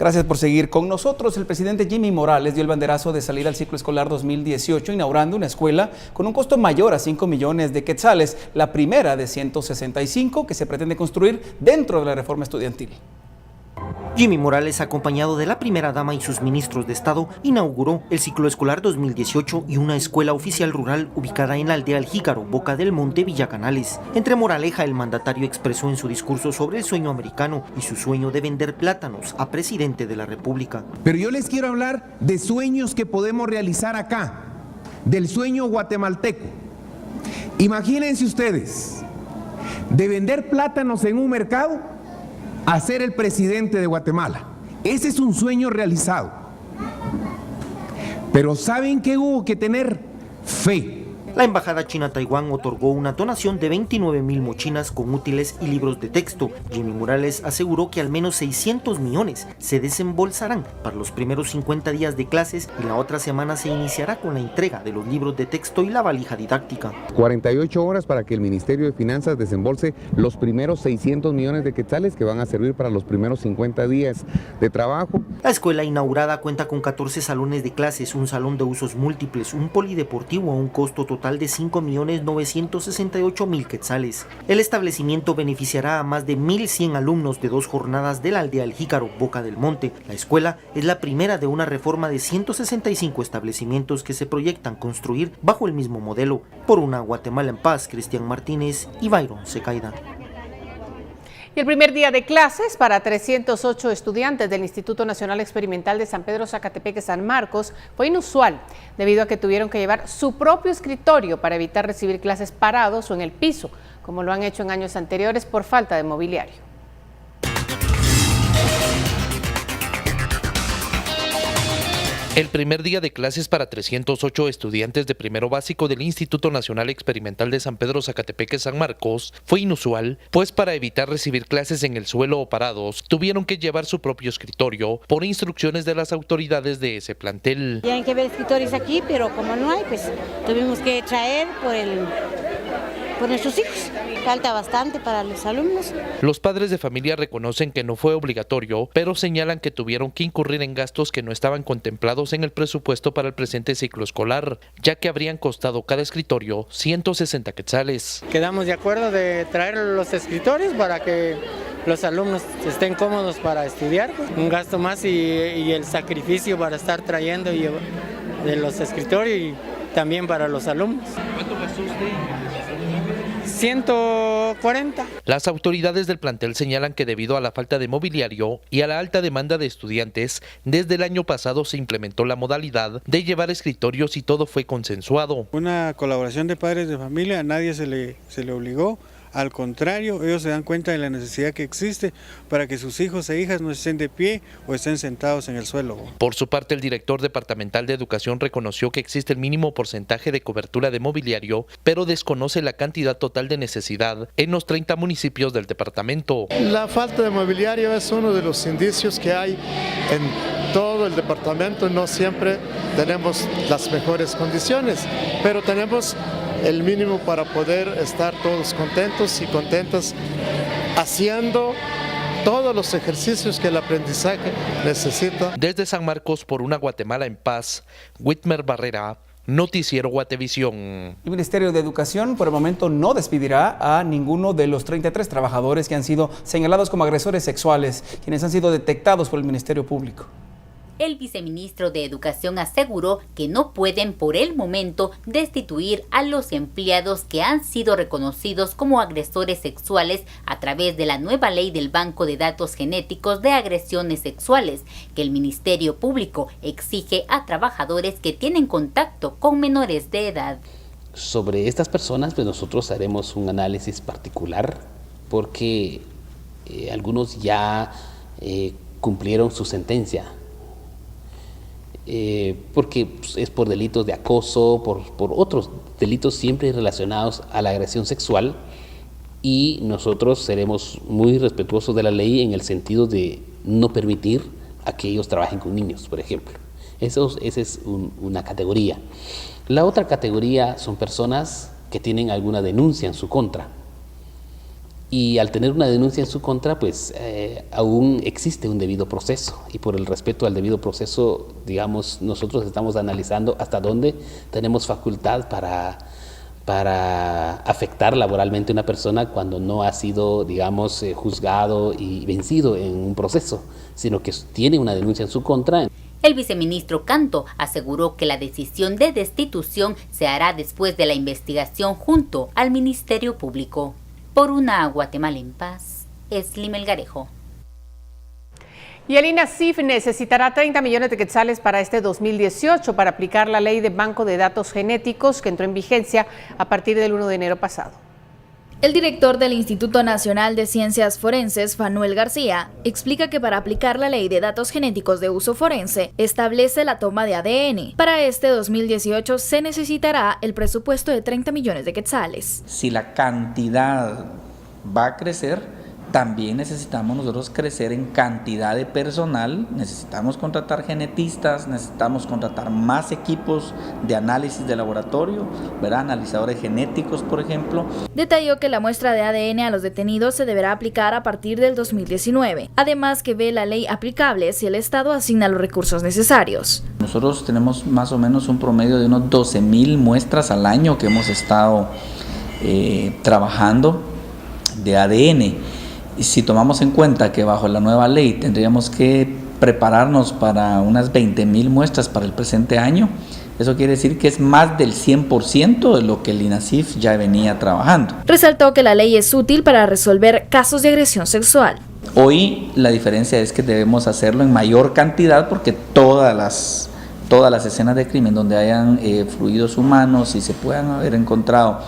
Gracias por seguir con nosotros. El presidente Jimmy Morales dio el banderazo de salida al ciclo escolar 2018, inaugurando una escuela con un costo mayor a 5 millones de quetzales, la primera de 165 que se pretende construir dentro de la reforma estudiantil. Jimmy Morales, acompañado de la primera dama y sus ministros de Estado, inauguró el ciclo escolar 2018 y una escuela oficial rural ubicada en la aldea El Jícaro, Boca del Monte, Villa Canales. Entre moraleja, el mandatario expresó en su discurso sobre el sueño americano y su sueño de vender plátanos a presidente de la República. Pero yo les quiero hablar de sueños que podemos realizar acá, del sueño guatemalteco. Imagínense ustedes, de vender plátanos en un mercado a ser el presidente de Guatemala. Ese es un sueño realizado. Pero ¿saben qué hubo que tener? Fe. La embajada china-Taiwán otorgó una donación de 29,000 mochilas con útiles y libros de texto. Jimmy Morales aseguró que al menos 600 millones se desembolsarán para los primeros 50 días de clases y la otra semana se iniciará con la entrega de los libros de texto y la valija didáctica. 48 horas para que el Ministerio de Finanzas desembolse los primeros 600 millones de quetzales que van a servir para los primeros 50 días de trabajo. La escuela inaugurada cuenta con 14 salones de clases, un salón de usos múltiples, un polideportivo a un costo total de 5,968,000 quetzales. El establecimiento beneficiará a más de 1,100 alumnos de 2 jornadas de la aldea El Jícaro, Boca del Monte. La escuela es la primera de una reforma de 165 establecimientos que se proyectan construir bajo el mismo modelo. Por una Guatemala en paz, Cristian Martínez y Byron Secaida. Y el primer día de clases para 308 estudiantes del Instituto Nacional Experimental de San Pedro Zacatepeque San Marcos fue inusual, debido a que tuvieron que llevar su propio escritorio para evitar recibir clases parados o en el piso, como lo han hecho en años anteriores por falta de mobiliario. El primer día de clases para 308 estudiantes de primero básico del Instituto Nacional Experimental de San Pedro Zacatepeque San Marcos fue inusual, pues para evitar recibir clases en el suelo o parados, tuvieron que llevar su propio escritorio por instrucciones de las autoridades de ese plantel. Ya hay que ver escritorios aquí, pero como no hay, pues tuvimos que traer por nuestros hijos. Falta bastante para los alumnos. Los padres de familia reconocen que no fue obligatorio, pero señalan que tuvieron que incurrir en gastos que no estaban contemplados en el presupuesto para el presente ciclo escolar, ya que habrían costado cada escritorio 160 quetzales. Quedamos de acuerdo de traer los escritorios para que los alumnos estén cómodos para estudiar. Un gasto más y el sacrificio para estar trayendo de los escritorios y también para los alumnos. ¿Cuánto gastó usted? 140. Las autoridades del plantel señalan que debido a la falta de mobiliario y a la alta demanda de estudiantes, desde el año pasado se implementó la modalidad de llevar escritorios y todo fue consensuado. Una colaboración de padres de familia, a nadie se le obligó. Al contrario, ellos se dan cuenta de la necesidad que existe para que sus hijos e hijas no estén de pie o estén sentados en el suelo. Por su parte, el director departamental de Educación reconoció que existe el mínimo porcentaje de cobertura de mobiliario, pero desconoce la cantidad total de necesidad en los 30 municipios del departamento. La falta de mobiliario es uno de los indicios que hay en todo el departamento. No siempre tenemos las mejores condiciones, pero tenemos el mínimo para poder estar todos contentos y contentas haciendo todos los ejercicios que el aprendizaje necesita. Desde San Marcos, por una Guatemala en paz, Whitmer Barrera, Noticiero Guatevisión. El Ministerio de Educación por el momento no despedirá a ninguno de los 33 trabajadores que han sido señalados como agresores sexuales, quienes han sido detectados por el Ministerio Público. El viceministro de Educación aseguró que no pueden por el momento destituir a los empleados que han sido reconocidos como agresores sexuales a través de la nueva ley del Banco de Datos Genéticos de Agresiones Sexuales, que el Ministerio Público exige a trabajadores que tienen contacto con menores de edad. Sobre estas personas, pues nosotros haremos un análisis particular porque algunos ya cumplieron su sentencia. Porque es por delitos de acoso, por otros delitos siempre relacionados a la agresión sexual, y nosotros seremos muy respetuosos de la ley en el sentido de no permitir a que ellos trabajen con niños, por ejemplo. Esa es una categoría. La otra categoría son personas que tienen alguna denuncia en su contra Y al tener una denuncia en su contra, pues aún existe un debido proceso, y por el respeto al debido proceso, digamos, nosotros estamos analizando hasta dónde tenemos facultad para afectar laboralmente a una persona cuando no ha sido, digamos, juzgado y vencido en un proceso, sino que tiene una denuncia en su contra. El viceministro Canto aseguró que la decisión de destitución se hará después de la investigación junto al Ministerio Público. Por una Guatemala en paz, Esli Melgarejo. Y el INASIF necesitará 30 millones de quetzales para este 2018 para aplicar la ley de Banco de Datos Genéticos que entró en vigencia a partir del 1 de enero pasado. El director del Instituto Nacional de Ciencias Forenses, Fanuel García, explica que para aplicar la Ley de Datos Genéticos de Uso Forense, establece la toma de ADN. Para este 2018 se necesitará el presupuesto de 30 millones de quetzales. Si la cantidad va a crecer, también necesitamos nosotros crecer en cantidad de personal, necesitamos contratar genetistas, necesitamos contratar más equipos de análisis de laboratorio, ¿verdad? Analizadores genéticos, por ejemplo. Detalló que la muestra de ADN a los detenidos se deberá aplicar a partir del 2019, además que ve la ley aplicable si el Estado asigna los recursos necesarios. Nosotros tenemos más o menos un promedio de unos 12,000 muestras al año que hemos estado trabajando de ADN. Y si tomamos en cuenta que bajo la nueva ley tendríamos que prepararnos para unas 20,000 muestras para el presente año, eso quiere decir que es más del 100% de lo que el INASIF ya venía trabajando. Resaltó que la ley es útil para resolver casos de agresión sexual. Hoy la diferencia es que debemos hacerlo en mayor cantidad porque todas las escenas de crimen donde hayan fluidos humanos y se puedan haber encontrado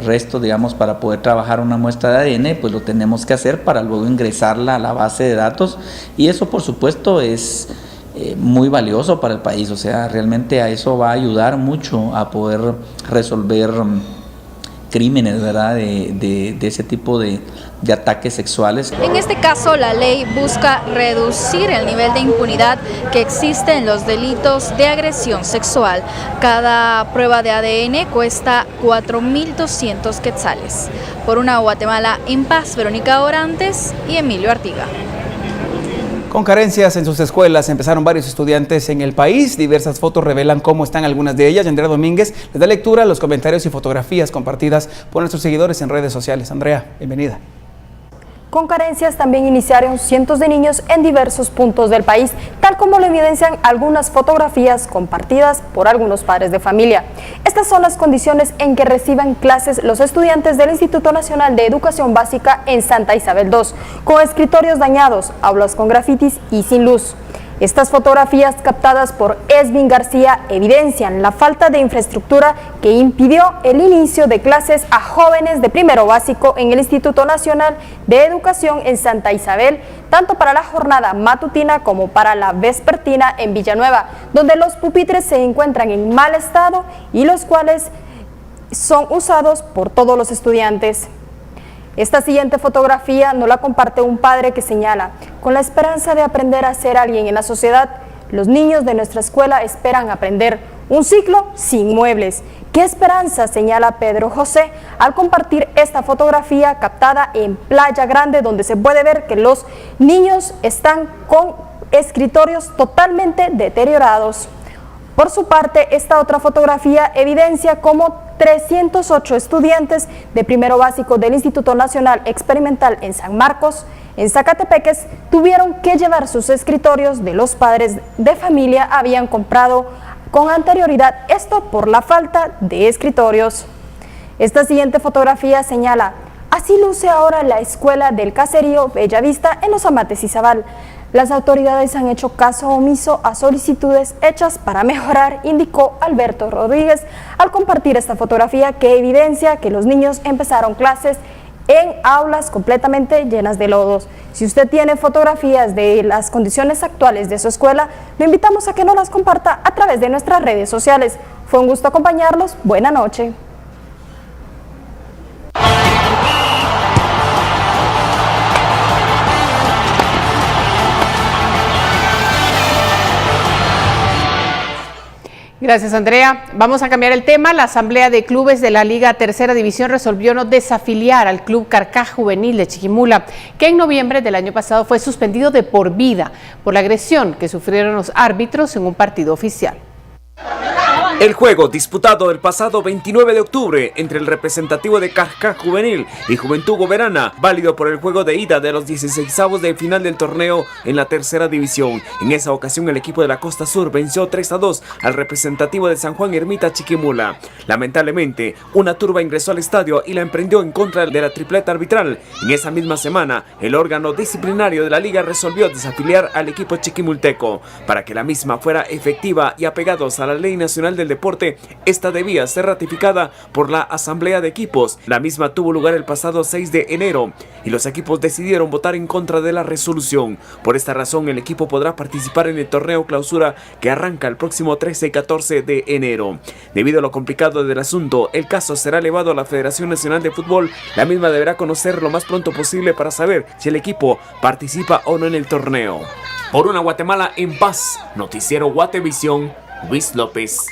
restos, digamos, para poder trabajar una muestra de ADN, pues lo tenemos que hacer para luego ingresarla a la base de datos, y eso por supuesto es muy valioso para el país. O sea, realmente a eso va a ayudar mucho a poder resolver crímenes, ¿verdad?, de ese tipo de ataques sexuales. En este caso, la ley busca reducir el nivel de impunidad que existe en los delitos de agresión sexual. Cada prueba de ADN cuesta 4.200 quetzales. Por una Guatemala en paz, Verónica Orantes y Emilio Artiga. Con carencias en sus escuelas empezaron varios estudiantes en el país. Diversas fotos revelan cómo están algunas de ellas. Andrea Domínguez les da lectura a los comentarios y fotografías compartidas por nuestros seguidores en redes sociales. Andrea, bienvenida. Con carencias también iniciaron cientos de niños en diversos puntos del país, tal como lo evidencian algunas fotografías compartidas por algunos padres de familia. Estas son las condiciones en que reciben clases los estudiantes del Instituto Nacional de Educación Básica en Santa Isabel II, con escritorios dañados, aulas con grafitis y sin luz. Estas fotografías captadas por Esvin García evidencian la falta de infraestructura que impidió el inicio de clases a jóvenes de primero básico en el Instituto Nacional de Educación en Santa Isabel, tanto para la jornada matutina como para la vespertina en Villanueva, donde los pupitres se encuentran en mal estado y los cuales son usados por todos los estudiantes. Esta siguiente fotografía nos la comparte un padre que señala: con la esperanza de aprender a ser alguien en la sociedad, los niños de nuestra escuela esperan aprender un ciclo sin muebles. ¡Qué esperanza!, señala Pedro José al compartir esta fotografía captada en Playa Grande, donde se puede ver que los niños están con escritorios totalmente deteriorados. Por su parte, esta otra fotografía evidencia cómo 308 estudiantes de primero básico del Instituto Nacional Experimental en San Marcos, en Zacatepeques, tuvieron que llevar sus escritorios de los padres de familia habían comprado con anterioridad, esto por la falta de escritorios. Esta siguiente fotografía señala: así luce ahora la escuela del caserío Bellavista en Los Amates y Zabal. Las autoridades han hecho caso omiso a solicitudes hechas para mejorar, indicó Alberto Rodríguez al compartir esta fotografía que evidencia que los niños empezaron clases en aulas completamente llenas de lodos. Si usted tiene fotografías de las condiciones actuales de su escuela, lo invitamos a que nos las comparta a través de nuestras redes sociales. Fue un gusto acompañarlos. Buena noche. Gracias, Andrea. Vamos a cambiar el tema. La Asamblea de Clubes de la Liga Tercera División resolvió no desafiliar al Club Carcaj Juvenil de Chiquimula, que en noviembre del año pasado fue suspendido de por vida por la agresión que sufrieron los árbitros en un partido oficial. El juego disputado el pasado 29 de octubre entre el representativo de Carcaj Juvenil y Juventud Goberana, válido por el juego de ida de los 16avos de final del torneo en la tercera división. En esa ocasión el equipo de la Costa Sur venció 3-2 al representativo de San Juan Ermita Chiquimula. Lamentablemente, una turba ingresó al estadio y la emprendió en contra de la tripleta arbitral. En esa misma semana, el órgano disciplinario de la liga resolvió desafiliar al equipo chiquimulteco. Para que la misma fuera efectiva y apegados a la Ley Nacional del Deporte, esta debía ser ratificada por la Asamblea de Equipos. La misma tuvo lugar el pasado 6 de enero y los equipos decidieron votar en contra de la resolución. Por esta razón, el equipo podrá participar en el torneo clausura que arranca el próximo 13 y 14 de enero. Debido a lo complicado del asunto, el caso será elevado a la Federación Nacional de Fútbol. La misma deberá conocer lo más pronto posible para saber si el equipo participa o no en el torneo. Por una Guatemala en paz, Noticiero Guatevisión, Luis López.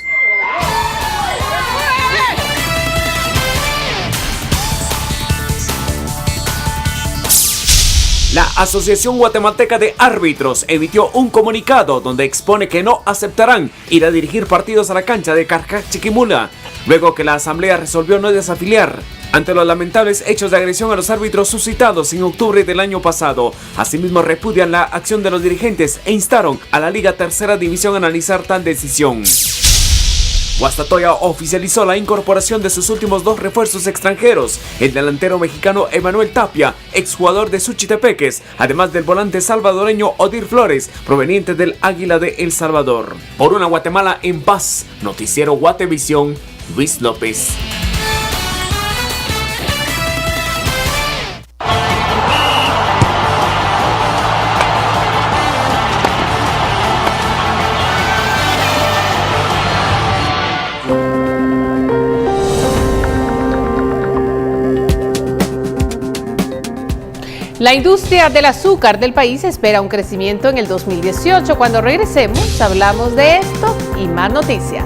La Asociación Guatemalteca de Árbitros emitió un comunicado donde expone que no aceptarán ir a dirigir partidos a la cancha de Carcaj Chiquimula, luego que la asamblea resolvió no desafiliar ante los lamentables hechos de agresión a los árbitros suscitados en octubre del año pasado. Asimismo, repudian la acción de los dirigentes e instaron a la Liga Tercera División a analizar tal decisión. Guastatoya oficializó la incorporación de sus últimos 2 refuerzos extranjeros, el delantero mexicano Emanuel Tapia, exjugador de Suchitepeques, además del volante salvadoreño Odir Flores, proveniente del Águila de El Salvador. Por una Guatemala en paz, Noticiero Guatevisión, Luis López. La industria del azúcar del país espera un crecimiento en el 2018. Cuando regresemos, hablamos de esto y más noticias.